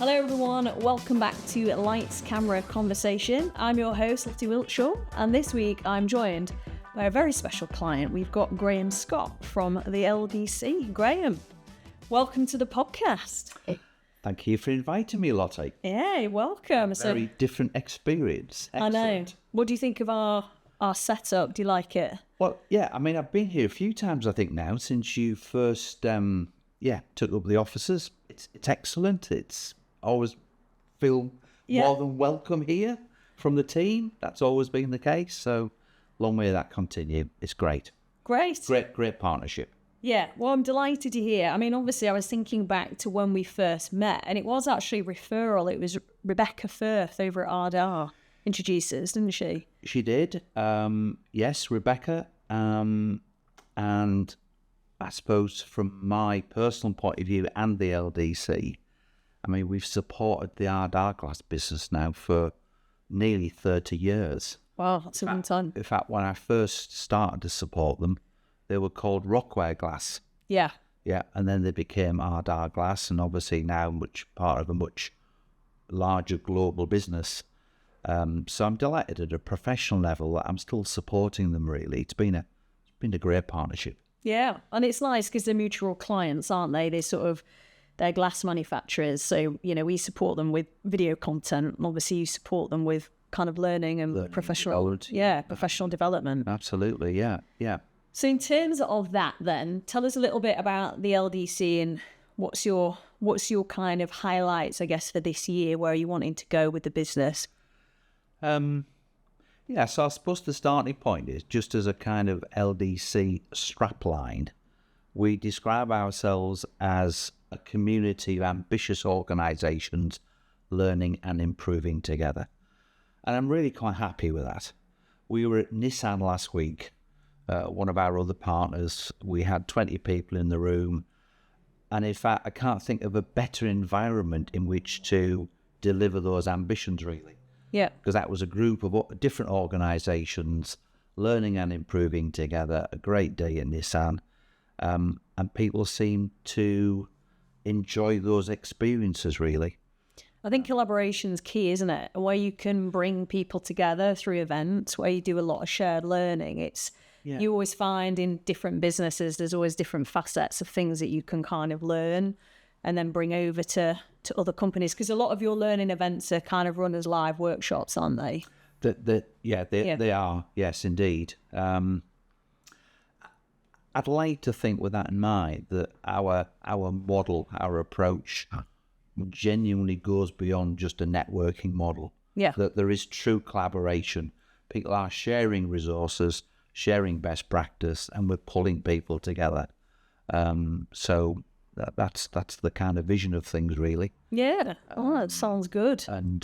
Hello everyone, welcome back to Lights Camera Conversation. I'm your host, Lottie Wiltshaw, and this week I'm joined by a very special client. We've got Graham Scott from the LDC. Graham, welcome to the podcast. Thank you for inviting me, Lottie. Yeah, you're welcome. Very different experience. Excellent. I know. What do you think of our setup? Do you like it? Well, yeah, I mean, I've been here a few times, I think, now, since you first, took up the offices. It's excellent. It's always feel more than welcome here from the team. That's always been the case. So long may that continue. It's great. Great. Great partnership. Yeah, well, I'm delighted to hear. I mean, obviously, I was thinking back to when we first met, and it was actually referral. It was Rebecca Firth over at Ardar introduced us, didn't she? She did. Yes, Rebecca. And I suppose from my personal point of view and the LDC, I mean, we've supported the Ardar glass business now for nearly 30 years. Wow, that's a long time. In fact, when I first started to support them, they were called Rockware Glass. Yeah. Yeah, and then they became Ardar Glass, and obviously now part of a much larger global business. So I'm delighted at a professional level that I'm still supporting them, really. It's been a great partnership. Yeah, and it's nice because they're mutual clients, aren't they? They're glass manufacturers. So, we support them with video content, and obviously you support them with kind of learning and professional development. Absolutely, yeah. So in terms of that then, tell us a little bit about the LDC and what's your kind of highlights, I guess, for this year, where are you wanting to go with the business? So I suppose the starting point is just as a kind of LDC strapline, we describe ourselves as a community of ambitious organisations learning and improving together. And I'm really quite happy with that. We were at Nissan last week, one of our other partners. We had 20 people in the room. And in fact, I can't think of a better environment in which to deliver those ambitions, really. Yeah. Because that was a group of different organisations learning and improving together, a great day at Nissan. And people seem to enjoy those experiences, really. I think collaboration's key, isn't it? Where you can bring people together through events, where you do a lot of shared learning. You always find in different businesses, there's always different facets of things that you can kind of learn and then bring over to other companies. Because a lot of your learning events are kind of run as live workshops, aren't they? They are. Yes, indeed. I'd like to think, with that in mind, that our model, our approach, genuinely goes beyond just a networking model. Yeah. That there is true collaboration. People are sharing resources, sharing best practice, and we're pulling people together. So that's the kind of vision of things, really. Yeah. Oh, that sounds good. And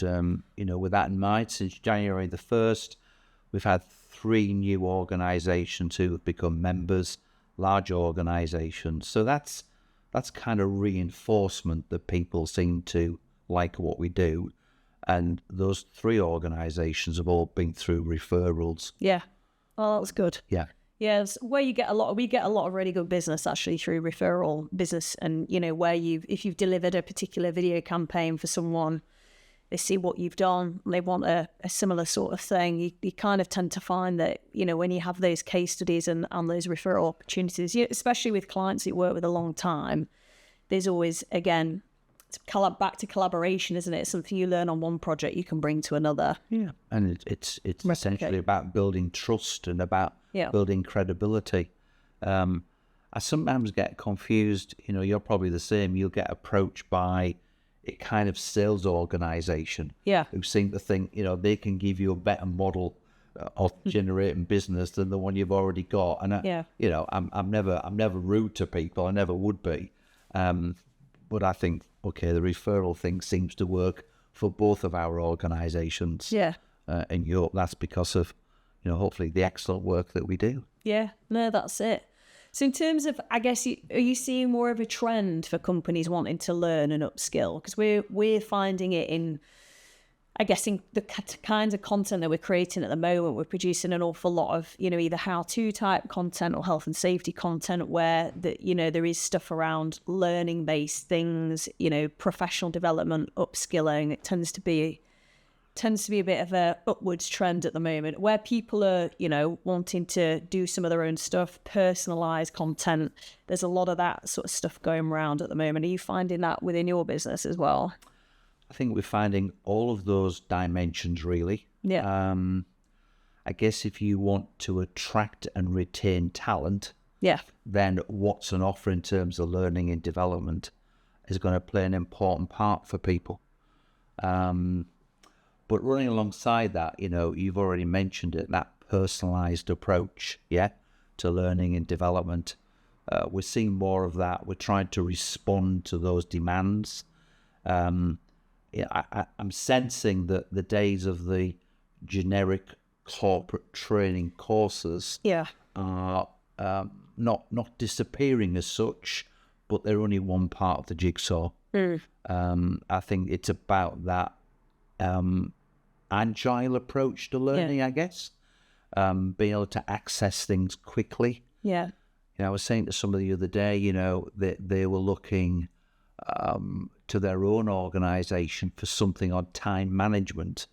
with that in mind, since January the 1st, we've had 3 new organisations who have become members. Large organisations. So that's kind of reinforcement that people seem to like what we do. And those 3 organisations have all been through referrals. Yeah. Oh, that's good. Yeah. Yes, where we get a lot of really good business actually through referral business, and where if you've delivered a particular video campaign for someone, they see what you've done, they want a similar sort of thing. You kind of tend to find that, when you have those case studies and those referral opportunities, especially with clients that you work with a long time, there's always, again, it's back to collaboration, isn't it? Something you learn on one project you can bring to another. Yeah, and it's essentially about building trust and about building credibility. I sometimes get confused, you're probably the same, you'll get approached by a kind of sales organisation who seem to think, they can give you a better model of generating business than the one you've already got. And I'm never rude to people. I never would be. But I think, okay, the referral thing seems to work for both of our organisations. Yeah. In Europe, that's because of, hopefully the excellent work that we do. Yeah. No, that's it. So in terms of, I guess, are you seeing more of a trend for companies wanting to learn and upskill? Because we're finding it in I guess in the kinds of content that we're creating at the moment, we're producing an awful lot of, either how-to type content or health and safety content where, there is stuff around learning-based things, professional development, upskilling. It tends to be a bit of a upwards trend at the moment where people are, wanting to do some of their own stuff, personalized content. There's a lot of that sort of stuff going around at the moment. Are you finding that within your business as well? I think we're finding all of those dimensions, really. Yeah. I guess if you want to attract and retain talent, then what's on offer in terms of learning and development is going to play an important part for people. But running alongside that, you've already mentioned it, that personalized approach, to learning and development. We're seeing more of that. We're trying to respond to those demands. I'm sensing that the days of the generic corporate training courses are not disappearing as such, but they're only one part of the jigsaw. I think it's about that agile approach to learning, I guess, being able to access things quickly. I was saying to somebody the other day, they were looking to their own organisation for something on time management,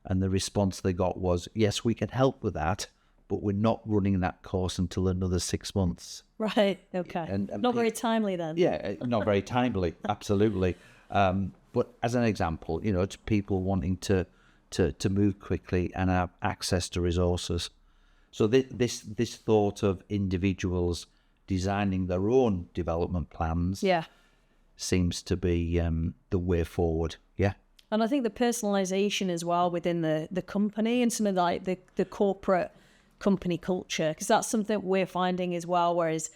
and the response they got was, yes, we can help with that, but we're not running that course until another 6 months. Right, okay. And not very timely then. Yeah, not very timely, absolutely. But as an example, to people wanting to move quickly and have access to resources. So this thought of individuals designing their own development plans seems to be the way forward. And I think the personalization as well within the company and some of the corporate company culture, because that's something we're finding as well, whereas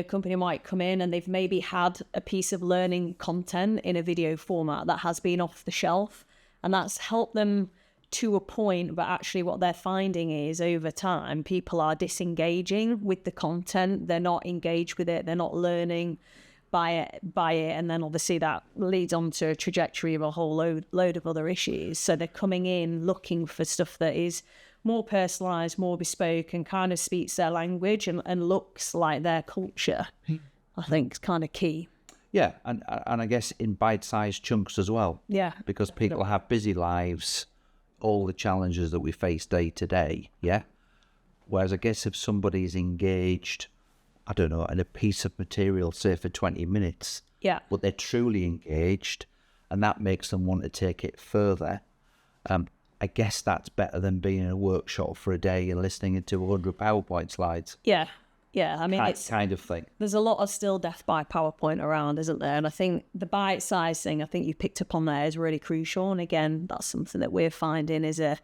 company might come in and they've maybe had a piece of learning content in a video format that has been off the shelf, and that's helped them to a point, but actually what they're finding is over time people are disengaging with the content. They're not engaged with it, they're not learning by it, and then obviously that leads on to a trajectory of a whole load of other issues. So they're coming in looking for stuff that is more personalised, more bespoke, and kind of speaks their language and looks like their culture. I think it's kind of key. Yeah, and I guess in bite-sized chunks as well. Yeah. Because people have busy lives, all the challenges that we face day to day, Whereas I guess if somebody is engaged, I don't know, in a piece of material, say for 20 minutes, but they're truly engaged, and that makes them want to take it further, I guess that's better than being in a workshop for a day and listening to 100 PowerPoint slides. Yeah. I mean, it's kind of thing. There's a lot of still death by PowerPoint around, isn't there? And I think the bite-size thing, I think you picked up on there, is really crucial. And again, that's something that we're finding is a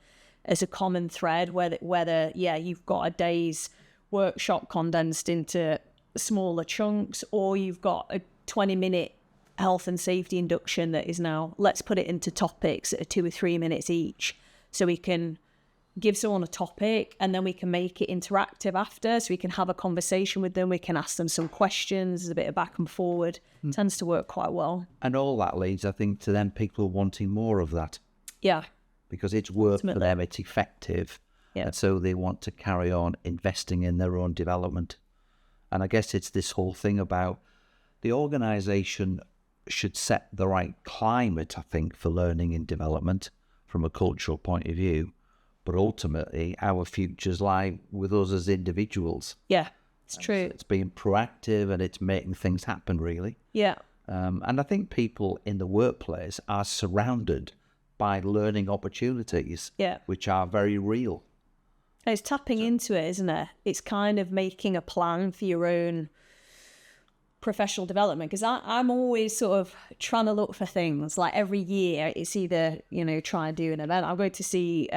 common thread, whether you've got a day's workshop condensed into smaller chunks, or you've got a 20-minute health and safety induction that is now, let's put it into topics that are 2 or 3 minutes each, so we can give someone a topic and then we can make it interactive after, so we can have a conversation with them, we can ask them some questions, there's a bit of back and forward. Tends to work quite well. And all that leads, I think, to them people wanting more of that. Because it's work for them, it's effective, and so they want to carry on investing in their own development. And I guess it's this whole thing about the organisation should set the right climate, I think, for learning and development from a cultural point of view. But ultimately, our futures lie with us as individuals. Yeah, it's true. It's being proactive and it's making things happen, really. Yeah. And I think people in the workplace are surrounded by learning opportunities, which are very real. It's tapping into it, isn't it? It's kind of making a plan for your own professional development, because I'm always sort of trying to look for things. Like every year it's either try and do an event. I'm going to see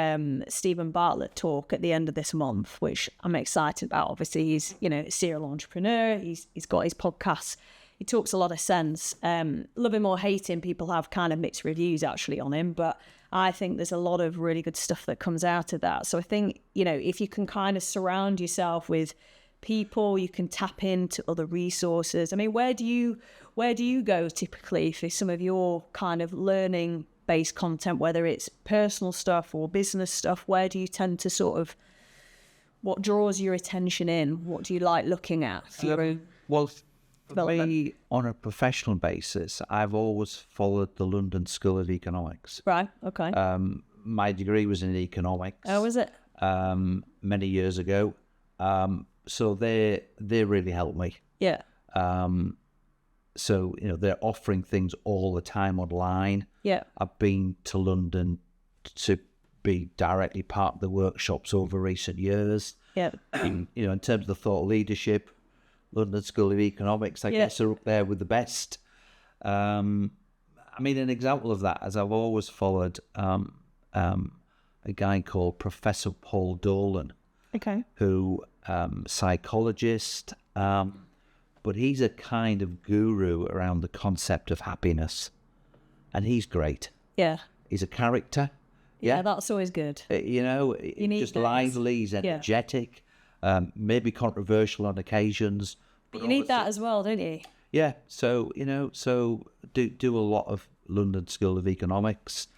Stephen Bartlett talk at the end of this month, which I'm excited about. Obviously he's a serial entrepreneur, he's got his podcast, he talks a lot of sense. Love him or hate him, people have kind of mixed reviews actually on him, but I think there's a lot of really good stuff that comes out of that. So I think if you can kind of surround yourself with people, you can tap into other resources. I mean, where do you go typically for some of your kind of learning based content, whether it's personal stuff or business stuff? Where do you tend to sort of, what draws your attention in? What do you like looking at? Well, for me, on a professional basis, I've always followed the London School of Economics. Right, okay. My degree was in economics. Oh, was it? Many years ago. So they really helped me. Yeah. So, they're offering things all the time online. Yeah. I've been to London to be directly part of the workshops over recent years. Yeah. In terms of the thought leadership, London School of Economics, I guess, are up there with the best. An example of that is I've always followed a guy called Professor Paul Dolan. Okay. Who, psychologist, but he's a kind of guru around the concept of happiness. And he's great. Yeah. He's a character. Yeah, that's always good. Just lively, he's energetic, maybe controversial on occasions. But you need that as well, don't you? Yeah, so, do a lot of London School of Economics.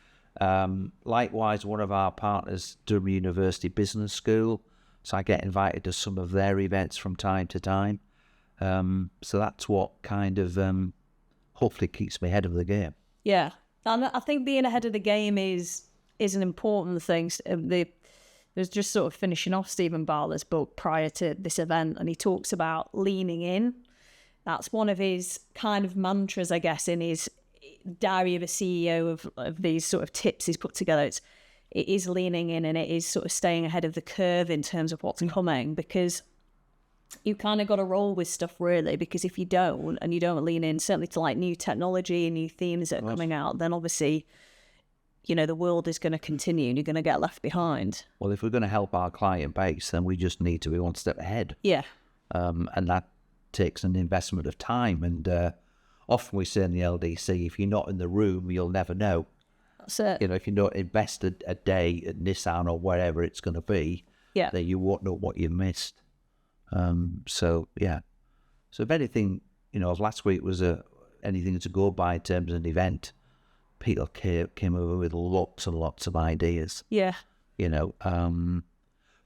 Likewise, one of our partners, Durham University Business School, so I get invited to some of their events from time to time. So that's what kind of hopefully keeps me ahead of the game. Yeah, and I think being ahead of the game is an important thing. There's just sort of finishing off Stephen Bartlett's book prior to this event, and he talks about leaning in. That's one of his kind of mantras, I guess, in his diary of a CEO of these sort of tips he's put together. It is leaning in, and it is sort of staying ahead of the curve in terms of what's coming, because you kind of got to roll with stuff, really, because if you don't, and you don't lean in, certainly to like new technology and new themes that are coming out, then obviously, the world is going to continue and you're going to get left behind. Well, if we're going to help our client base, then we just need to be one step ahead. Yeah. And that takes an investment of time. And often we say in the LDC, if you're not in the room, you'll never know. That's it. If you don't invest a day at Nissan or wherever it's going to be, then you won't know what you've missed. So if anything, last week was anything to go by in terms of an event, people came over with lots and lots of ideas. Yeah. From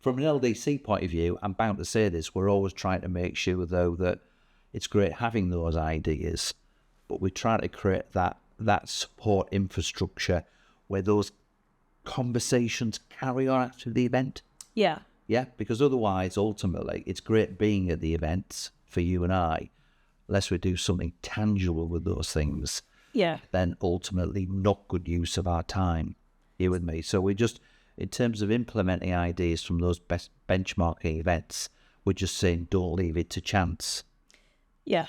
an LDC point of view, I'm bound to say this, we're always trying to make sure, though, that it's great having those ideas, but we're trying to create that support infrastructure where those conversations carry on after the event. Yeah. Yeah, because otherwise, ultimately, it's great being at the events for you and I, unless we do something tangible with those things. Yeah. Then ultimately not good use of our time, you and me. So we just, in terms of implementing ideas from those best benchmarking events, we're just saying don't leave it to chance. Yeah.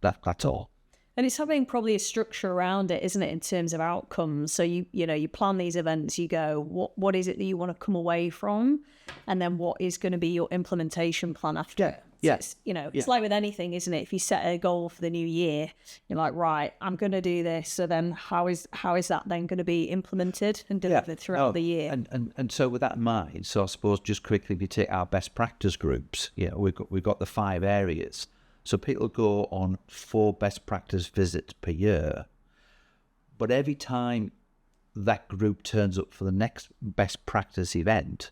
That's all. And it's having probably a structure around it, isn't it, in terms of outcomes? So you plan these events, you go, what is it that you want to come away from? And then what is going to be your implementation plan after? Yeah. So it's like with anything, isn't it? If you set a goal for the new year, you're like, right, I'm going to do this. So then how is that then going to be implemented and delivered throughout the year? And so with that in mind, so I suppose just quickly, if you take our best practice groups, we've got the 5 areas. So people go on 4 best practice visits per year. But every time that group turns up for the next best practice event,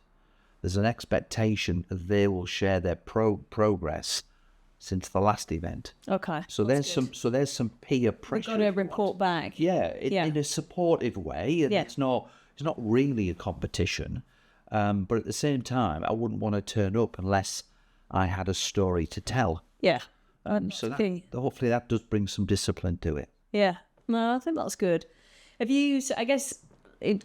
there's an expectation that they will share their progress since the last event. Okay. So there's some peer pressure. We've got to report back. Yeah, in a supportive way. And it's not really a competition. But at the same time, I wouldn't want to turn up unless I had a story to tell. Yeah. So hopefully that does bring some discipline to it. Yeah. No, I think that's good. Have you, I guess,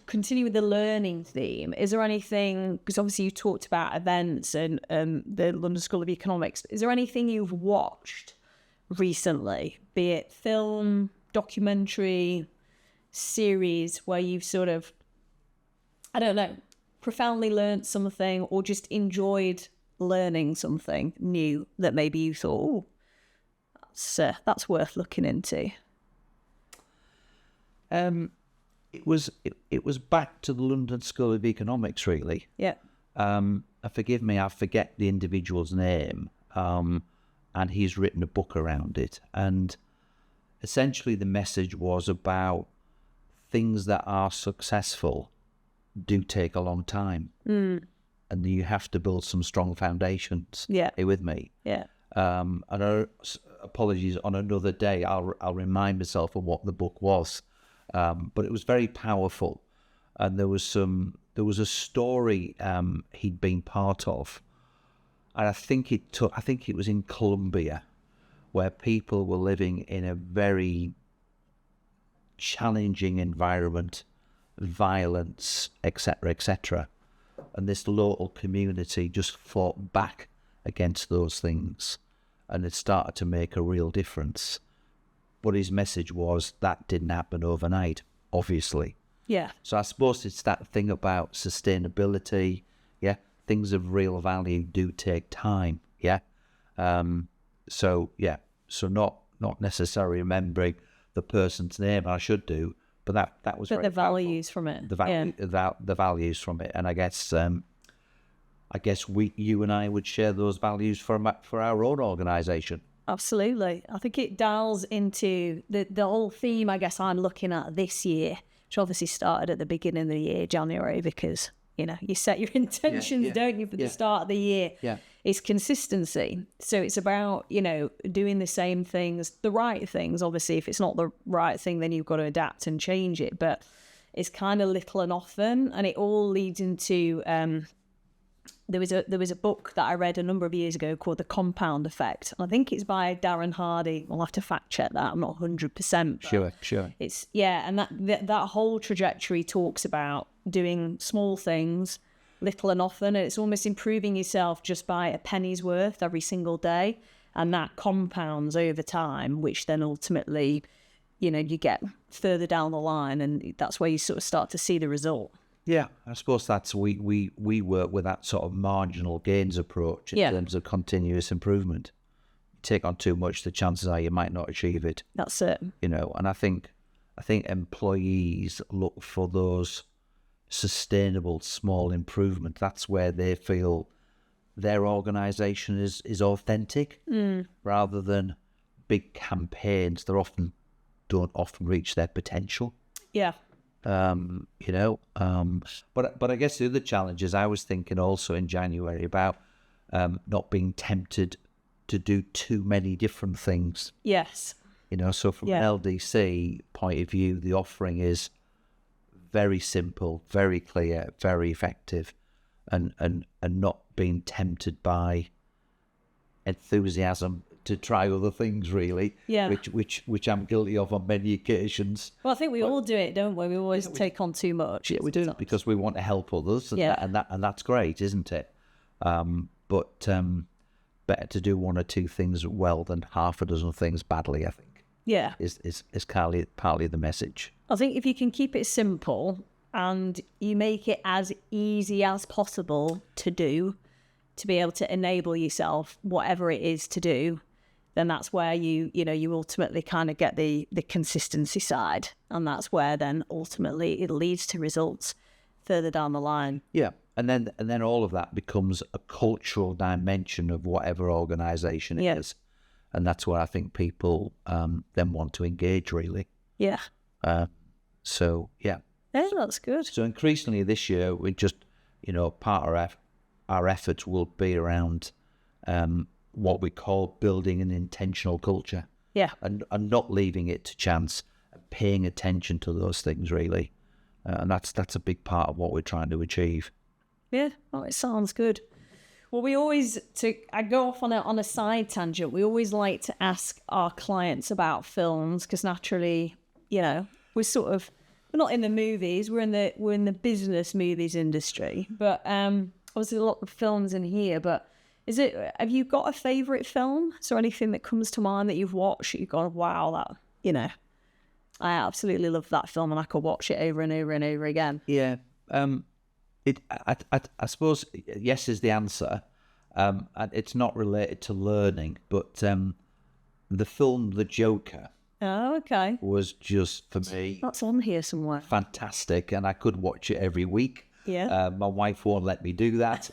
continue with the learning theme, is there anything, because obviously you talked about events and the London School of Economics, is there anything you've watched recently, be it film, documentary, series, where you've sort of, I don't know, profoundly learned something or just enjoyed learning something new that maybe you thought, that's worth looking into? It was back to the London School of Economics, really. Yeah. Forgive me, I forget the individual's name, and he's written a book around it. And essentially the message was about things that are successful do take a long time. And you have to build some strong foundations. Yeah. Are you with me? Yeah. And apologies, on another day, I'll remind myself of what the book was. But it was very powerful. And there was a story he'd been part of. And I think it was in Colombia, where people were living in a very challenging environment, violence, etc., etc. And this local community just fought back against those things, and it started to make a real difference. But his message was that didn't happen overnight, obviously. Yeah. So I suppose it's that thing about sustainability. Yeah, things of real value do take time. Yeah. So not necessarily remembering the person's name. I should do, but that was. But very the values powerful. from it. The values from it, and I guess you and I would share those values for our own organisation. Absolutely. I think it dials into the whole theme, I guess, I'm looking at this year, which obviously started at the beginning of the year, January, because, you set your intentions, don't you, for the start of the year. Yeah. It's consistency. So it's about, doing the same things, the right things. Obviously, if it's not the right thing, then you've got to adapt and change it. But it's kind of little and often, and it all leads into... There was a book that I read a number of years ago called The Compound Effect. And I think it's by Darren Hardy. We'll have to fact check that. I'm not 100%. Sure. It's, and that whole trajectory talks about doing small things, little and often. And it's almost improving yourself just by a penny's worth every single day. And that compounds over time, which then ultimately, you get further down the line. And that's where you sort of start to see the result. Yeah, I suppose that's we work with that sort of marginal gains approach in terms of continuous improvement. You take on too much, the chances are you might not achieve it. That's it. And I think employees look for those sustainable small improvements. That's where they feel their organisation is authentic, rather than big campaigns that don't often reach their potential. Yeah. But I guess the other challenge is I was thinking also in January about not being tempted to do too many different things. Yes. So from an LDC point of view, the offering is very simple, very clear, very effective, and not being tempted by enthusiasm to try other things, really. Yeah. Which I'm guilty of on many occasions. Well, I think we all do it, don't we? We always take on too much. Yeah, we do, because we want to help others, and that's great, isn't it? But better to do one or two things well than half a dozen things badly, I think. Yeah. Is partly the message. I think if you can keep it simple and you make it as easy as possible to do, to be able to enable yourself, whatever it is to do, then that's where you ultimately kind of get the consistency side. And that's where then ultimately it leads to results further down the line. Yeah. And then all of that becomes a cultural dimension of whatever organisation it is. And that's where I think people then want to engage, really. Yeah. So, yeah. Yeah, that's good. So increasingly this year, we just, part of our efforts will be around what we call building an intentional culture. Yeah. And not leaving it to chance, paying attention to those things, really. And that's a big part of what we're trying to achieve. Yeah, it sounds good. Well, I go off on a side tangent. We always like to ask our clients about films because naturally, we're not in the movies. We're in the business movies industry. But obviously a lot of films in here. But have you got a favourite film? Is there anything that comes to mind that you've watched that you've gone, wow, that I absolutely love that film and I could watch it over and over and over again? Yeah. I suppose yes is the answer. And it's not related to learning, but the film The Joker. Oh, okay. Was just, for me... That's on here somewhere. Fantastic, and I could watch it every week. Yeah. My wife won't let me do that.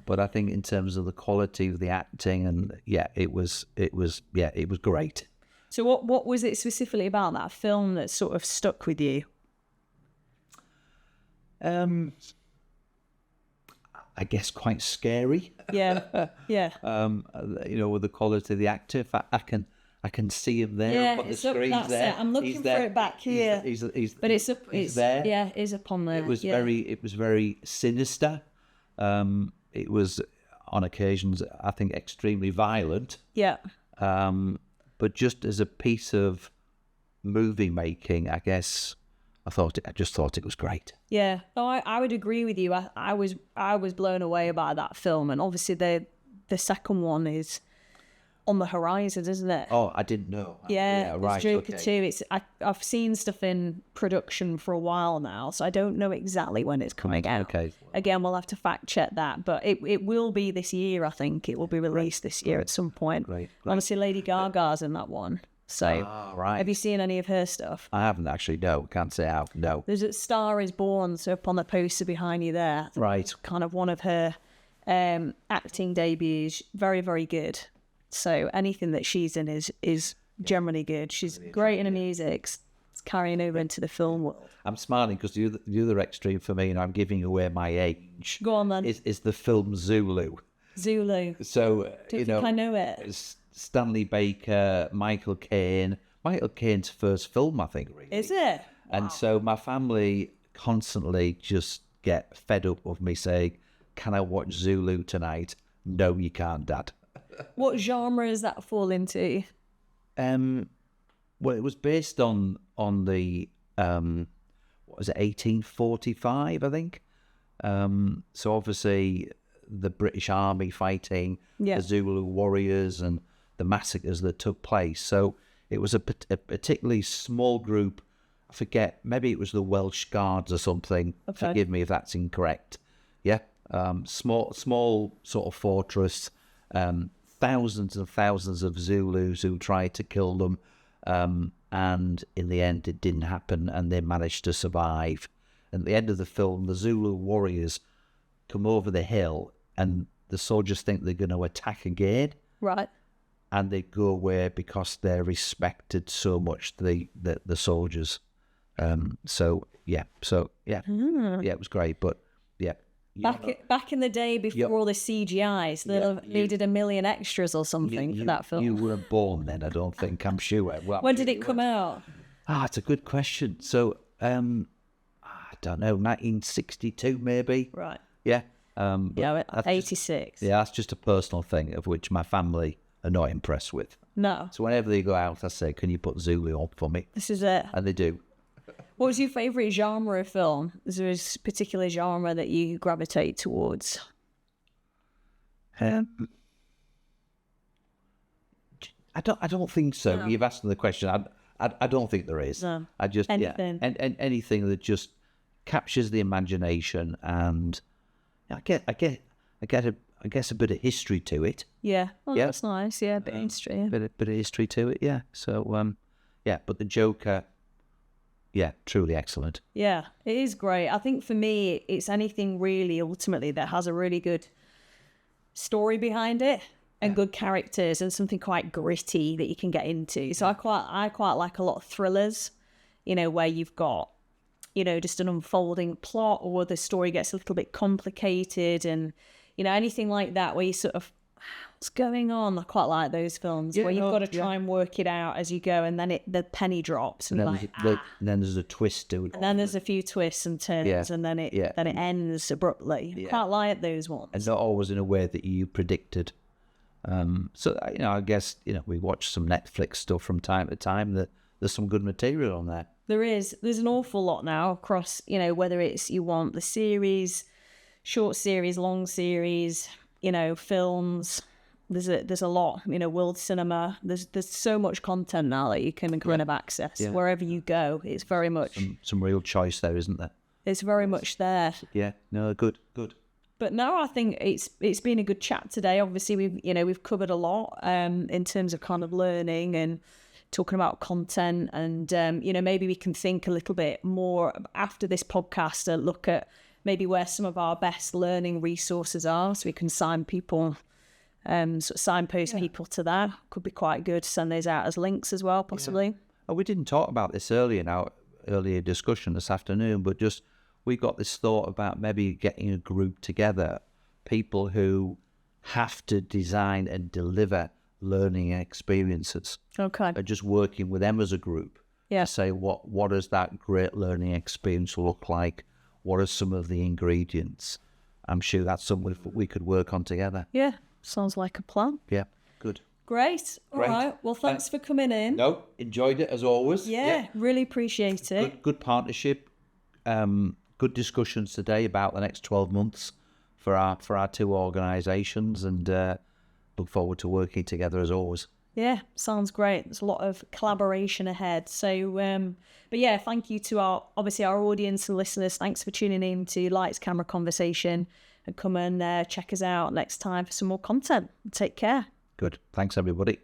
But I think in terms of the quality of the acting, and it was great. So what was it specifically about that film that sort of stuck with you? I guess quite scary. Yeah. With the quality of the actor. I can see him there up on the screen. That's there. it. I'm looking for it back here. He's there. Yeah, it is up on there. It was very sinister. It was on occasions, I think, extremely violent. Yeah. But just as a piece of movie making, I guess I just thought it was great. Yeah. No, I would agree with you. I was blown away by that film, and obviously the second one is on the horizon, isn't it? Oh, I didn't know. Yeah, right. It's Joker 2. I've seen stuff in production for a while now, so I don't know exactly when it's coming out. Okay. Again, we'll have to fact check that, but it will be this year. I think it will be released this year at some point. Great. Honestly, Lady Gaga's in that one. So, right. Have you seen any of her stuff? I haven't actually. No, can't say I have. No. There's a Star Is Born, so up on the poster behind you there. Right. Kind of one of her acting debuts. Very, very good. So anything that she's in is generally good. She's great in her music. It's carrying over into the film world. I'm smiling because the other extreme for me, and I'm giving away my age. Go on then. Is the film Zulu. Zulu. So Don't think I know it. Stanley Baker, Michael Caine. Michael Caine's first film, I think. Really. Is it? Wow. And so my family constantly just get fed up of me saying, "Can I watch Zulu tonight?" No, you can't, Dad. What genre does that fall into? Well, it was based on the what was it, 1845, I think. So obviously the British Army fighting the Zulu warriors and the massacres that took place. So it was a particularly small group. I forget, maybe it was the Welsh Guards or something. Okay. Forgive me if that's incorrect. Yeah, small sort of fortress. Thousands and thousands of Zulus who tried to kill them, and in the end it didn't happen, and they managed to survive. At the end of the film, the Zulu warriors come over the hill, and the soldiers think they're going to attack again. Right. And they go away because they're respected so much, the soldiers. So yeah, it was great, but yeah. Back in the day before all the CGIs, they needed 1 million extras or something for that film. You weren't born then, I don't think, I'm sure. Well, when did it come out? It's a good question. So, I don't know, 1962 maybe? Right. Yeah. 86. That's just a personal thing of which my family are not impressed with. No. So whenever they go out, I say, "Can you put Zulu on for me?" This is it. And they do. What was your favourite genre of film? Is there a particular genre that you gravitate towards? I don't think so. No. You've asked me the question. I don't think there is. No. I just anything. And anything that just captures the imagination, and I get a bit of history to it. Yeah. Well, that's nice. Yeah, a bit of history. Yeah. Bit of history to it. Yeah. So but the Joker. Yeah, truly excellent. Yeah, it is great. I think for me, it's anything really ultimately that has a really good story behind it and good characters and something quite gritty that you can get into. So I quite like a lot of thrillers, where you've got, just an unfolding plot, or the story gets a little bit complicated, and, anything like that where you sort of, what's going on? I quite like those films where you've got to try and work it out as you go, and then the penny drops, and then there's a twist to it, and then there's a few twists and turns, and then it ends abruptly. I quite like those ones, and not always in a way that you predicted. So I guess we watch some Netflix stuff from time to time. That there's some good material on there. There's an awful lot now across, whether it's you want the series, short series, long series, films. There's a lot, world cinema. There's so much content now that you can kind of access wherever you go. It's very much some real choice there, isn't there? It's very much there. Yeah, no, good. But no, I think it's been a good chat today. Obviously, we've covered a lot in terms of kind of learning and talking about content, and maybe we can think a little bit more after this podcast and look at maybe where some of our best learning resources are, so we can signpost people to that. Could be quite good. Send those out as links as well, possibly. Oh, we didn't talk about this earlier discussion this afternoon, but just we've got this thought about maybe getting a group together, people who have to design and deliver learning experiences. Okay. And just working with them as a group. Yeah. To say what does that great learning experience look like? What are some of the ingredients? I'm sure that's something we could work on together. Yeah, sounds like a plan. Yeah, good. Great. All right. Well, thanks for coming in. No, enjoyed it as always. Yeah, really appreciate it. Good partnership. Good discussions today about the next 12 months for our two organisations, and look forward to working together as always. Yeah, sounds great. There's a lot of collaboration ahead. So, but yeah, thank you to our audience and listeners. Thanks for tuning in to Lights, Camera, Conversation, and come and check us out next time for some more content. Take care. Good. Thanks, everybody.